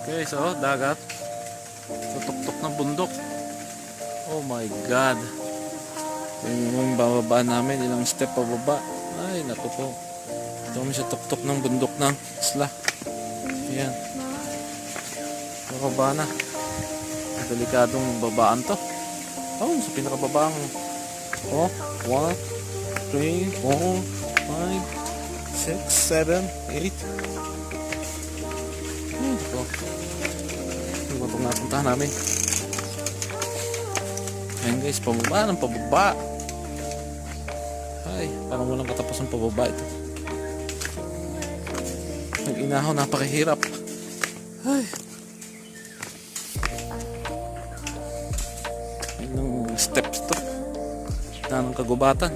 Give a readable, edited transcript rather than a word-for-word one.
Okay, so dagat. Sa tuktok ng bundok. Oh my God. Yung bababa namin, ilang step pababa. Ay, naku po. Ito kami sa tuktok ng bundok ng isla. Ayan. Bababa na. Delikadong babaan to. Oh, sa pinakababang. Oh, 1, 3, 4, 5, 6, 7, 8. Ito. Ano ba itong napuntahan namin? Ayan guys, pababa ng pababa. Ay, parang walang katapos ng pababa ito. Nag-inahaw, napakahirap. Ay. Ilang steps to. Na ng kagubatan.